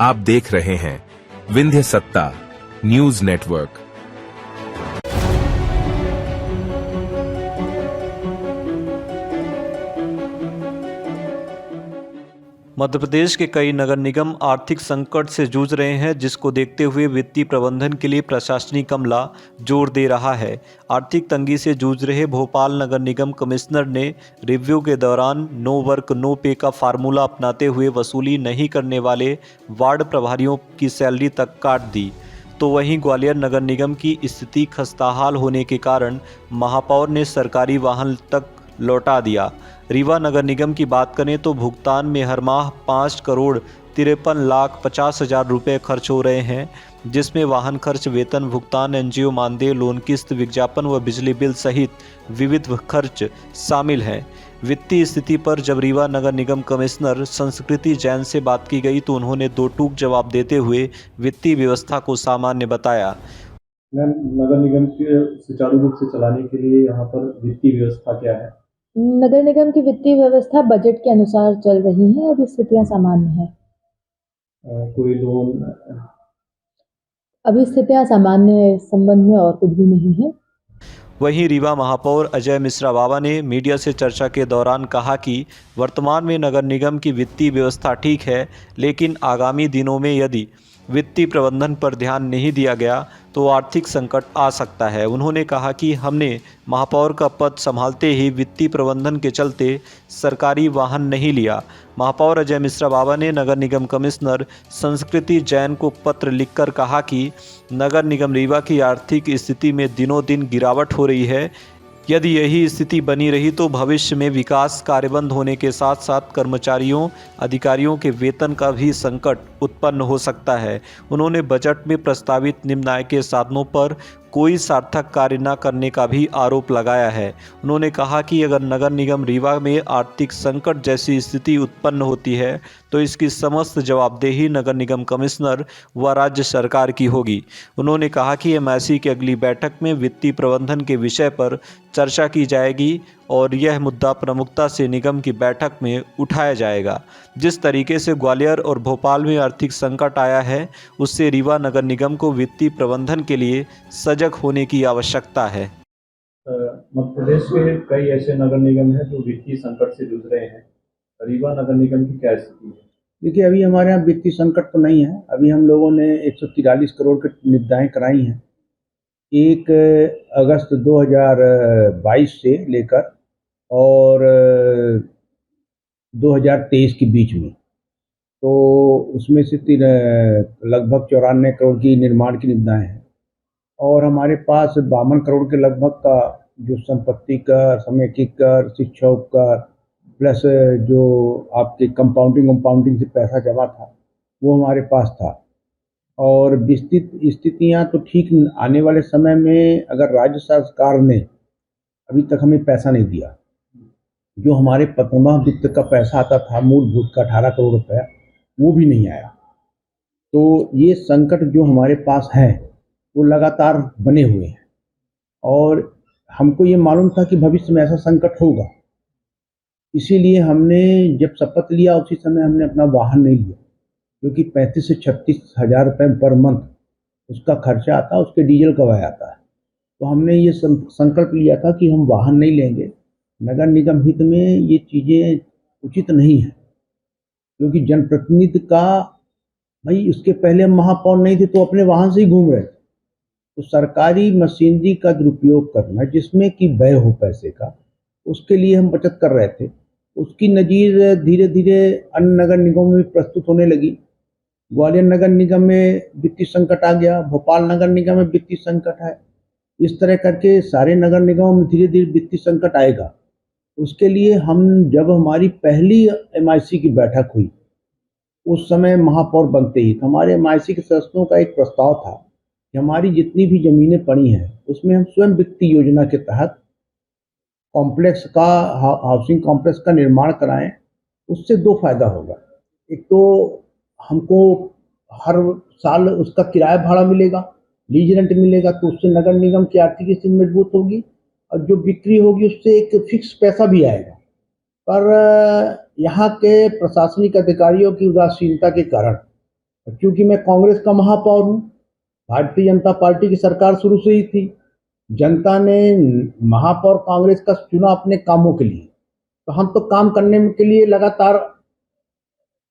आप देख रहे हैं विंध्य सत्ता न्यूज नेटवर्क। मध्य प्रदेश के कई नगर निगम आर्थिक संकट से जूझ रहे हैं, जिसको देखते हुए वित्तीय प्रबंधन के लिए प्रशासनिक अमला जोर दे रहा है। आर्थिक तंगी से जूझ रहे भोपाल नगर निगम कमिश्नर ने रिव्यू के दौरान नो वर्क नो पे का फार्मूला अपनाते हुए वसूली नहीं करने वाले वार्ड प्रभारियों की सैलरी तक काट दी। तो वहीं ग्वालियर नगर निगम की स्थिति खस्ताहाल होने के कारण महापौर ने सरकारी वाहन तक लौटा दिया। रीवा नगर निगम की बात करें तो भुगतान में हर माह 5,53,50,000 रुपये खर्च हो रहे हैं, जिसमें वाहन खर्च, वेतन भुगतान, एनजीओ मानदेय, लोन किस्त, विज्ञापन व बिजली बिल सहित विविध खर्च शामिल हैं। वित्तीय स्थिति पर जब रीवा नगर निगम कमिश्नर संस्कृति जैन से बात की गई तो उन्होंने दो टूक जवाब देते हुए वित्तीय व्यवस्था को सामान्य बताया। नगर निगम के सुचारू रूप से चलाने के लिए यहाँ पर वित्तीय व्यवस्था क्या है? नगर निगम की वित्तीय व्यवस्था बजट के अनुसार चल रही है। अभी स्थितियां सामान्य है। कोई लोन? अभी स्थितियां सामान्य है, इस संबंध में और कुछ भी नहीं है। वहीं रीवा महापौर अजय मिश्रा बाबा ने मीडिया से चर्चा के दौरान कहा कि वर्तमान में नगर निगम की वित्तीय व्यवस्था ठीक है, लेकिन आगामी दिनों में यदि वित्तीय प्रबंधन पर ध्यान नहीं दिया गया तो आर्थिक संकट आ सकता है। उन्होंने कहा कि हमने महापौर का पद संभालते ही वित्तीय प्रबंधन के चलते सरकारी वाहन नहीं लिया। महापौर अजय मिश्रा बाबा ने नगर निगम कमिश्नर संस्कृति जैन को पत्र लिखकर कहा कि नगर निगम रीवा की आर्थिक स्थिति में दिनों दिन गिरावट हो रही है। यदि यही स्थिति बनी रही तो भविष्य में विकास कार्य बंद होने के साथ साथ कर्मचारियों, अधिकारियों के वेतन का भी संकट उत्पन्न हो सकता है। उन्होंने बजट में प्रस्तावित निम्न आय के साधनों पर कोई सार्थक कार्य न करने का भी आरोप लगाया है। उन्होंने कहा कि अगर नगर निगम रीवा में आर्थिक संकट जैसी स्थिति उत्पन्न होती है तो इसकी समस्त जवाबदेही नगर निगम कमिश्नर व राज्य सरकार की होगी। उन्होंने कहा कि एमआईसी की अगली बैठक में वित्तीय प्रबंधन के विषय पर चर्चा की जाएगी और यह मुद्दा प्रमुखता से निगम की बैठक में उठाया जाएगा। जिस तरीके से ग्वालियर और भोपाल में आर्थिक संकट आया है, उससे रीवा नगर निगम को वित्तीय प्रबंधन के लिए सजग होने की आवश्यकता है। मध्य प्रदेश के कई ऐसे नगर निगम हैं जो वित्तीय संकट से जूझ रहे हैं। रीवा नगर निगम की क्या स्थिति है? देखिए, अभी हमारे यहाँ वित्तीय संकट तो नहीं है। अभी हम लोगों ने 143 करोड़ की निविदाएँ कराई हैं 1 अगस्त 2022 से लेकर और 2023 के बीच में। तो उसमें से लगभग 94 करोड़ की निर्माण की निविदाएँ हैं और हमारे पास 52 करोड़ के लगभग का जो संपत्ति कर, समेकित कर, शिक्षा उपकर प्लस जो आपके कंपाउंडिंग से पैसा जमा था वो हमारे पास था। और विस्तृत स्थितियाँ तो ठीक, आने वाले समय में अगर राज्य सरकार ने अभी तक हमें पैसा नहीं दिया, जो हमारे प्रथमा वित्त का पैसा आता था मूलभूत का 18 करोड़ रुपया, वो भी नहीं आया। तो ये संकट जो हमारे पास है वो लगातार बने हुए हैं और हमको ये मालूम था कि भविष्य में ऐसा संकट होगा। इसीलिए हमने जब शपथ लिया उसी समय हमने अपना वाहन नहीं लिया, क्योंकि 35 से 36 हज़ार रुपये पर मंथ उसका खर्चा आता है, उसके डीजल का व्यय आता है। तो हमने ये संकल्प लिया था कि हम वाहन नहीं लेंगे। नगर निगम हित में ये चीज़ें उचित नहीं है, क्योंकि जनप्रतिनिधि का भाई, उसके पहले हम महापौर नहीं थे तो अपने वाहन से ही घूम रहे थे। तो सरकारी मशीनरी का दुरुपयोग करना जिसमें कि व्यय हो पैसे का, उसके लिए हम बचत कर रहे थे। उसकी नज़ीर धीरे धीरे अन्य नगर निगमों में प्रस्तुत होने लगी। ग्वालियर नगर निगम में वित्तीय संकट आ गया, भोपाल नगर निगम में वित्तीय संकट है। इस तरह करके सारे नगर निगमों में धीरे धीरे वित्तीय संकट आएगा। उसके लिए जब हमारी पहली एमआईसी की बैठक हुई उस समय महापौर बनते ही हमारे एमआईसी के सदस्यों का एक प्रस्ताव था कि हमारी जितनी भी ज़मीनें पड़ी हैं उसमें हम स्वयं वित्तीय योजना के तहत कॉम्प्लेक्स का, हाउसिंग कॉम्प्लेक्स का निर्माण कराएं। उससे दो फायदा होगा। एक तो हमको हर साल उसका किराया भाड़ा मिलेगा, लीज रेंट मिलेगा, तो उससे नगर निगम की आर्थिक स्थिति मजबूत होगी और जो बिक्री होगी उससे एक फिक्स पैसा भी आएगा। पर यहाँ के प्रशासनिक अधिकारियों की उदासीनता के कारण क्योंकि मैं कांग्रेस का महापौर हूँ, भारतीय जनता पार्टी की सरकार शुरू से ही थी, जनता ने महापौर कांग्रेस का चुना अपने कामों के लिए, तो हम तो काम करने के लिए लगातार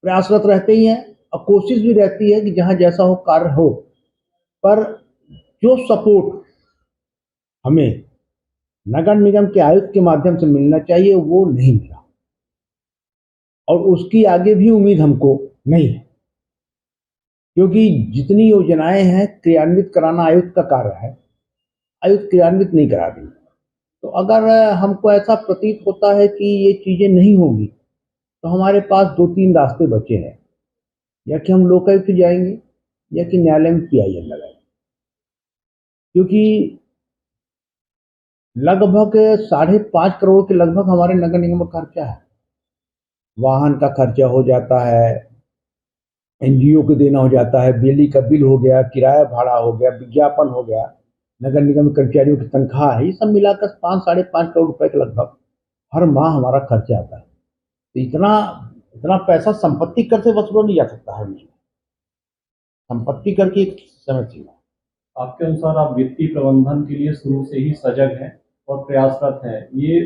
प्रयासरत रहते ही हैं और कोशिश भी रहती है कि जहाँ जैसा हो कार्य हो, पर जो सपोर्ट हमें नगर निगम के आयुक्त के माध्यम से मिलना चाहिए वो नहीं मिला और उसकी आगे भी उम्मीद हमको नहीं है, क्योंकि जितनी योजनाएं हैं क्रियान्वित कराना आयुक्त का कार्य है, आयुक्त क्रियान्वित नहीं करा रही। तो अगर हमको ऐसा प्रतीत होता है कि ये चीज़ें नहीं होंगी तो हमारे पास 2-3 रास्ते बचे हैं, या कि हम लोकायुक्त जाएंगे या कि न्यायालय में PIL लगाएंगे, क्योंकि लगभग 5.5 करोड़ के लगभग हमारे नगर निगम का खर्चा है। वाहन का खर्चा हो जाता है, NGO को देना हो जाता है, बिजली का बिल हो गया, किराया भाड़ा हो गया, विज्ञापन हो गया, नगर निगम कर्मचारियों की तनख्वाह है, ये सब मिलाकर 5-5.5 करोड़ रुपए के लगभग हर माह हमारा खर्चा आता है। तो इतना पैसा संपत्ति कर से वसूला नहीं जा सकता है। संपत्ति कर की एक समय सीमा। आपके अनुसार आप वित्तीय प्रबंधन के लिए शुरू से ही सजग हैं और प्रयासरत हैं, ये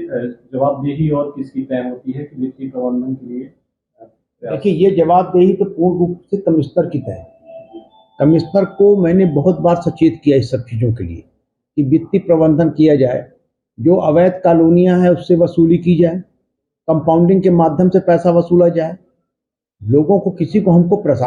जवाबदेही और किसकी तय होती है कि वित्तीय प्रबंधन के लिए देखिए, ये जवाबदेही तो पूर्ण रूप से कमिश्नर की तय है। कमिश्नर को मैंने बहुत बार सचेत किया इस सब चीज़ों के लिए कि वित्तीय प्रबंधन किया जाए, जो अवैध कॉलोनियां हैं उससे वसूली की जाए, कंपाउंडिंग के माध्यम से पैसा वसूला जाए, लोगों को किसी को हमको प्रसाद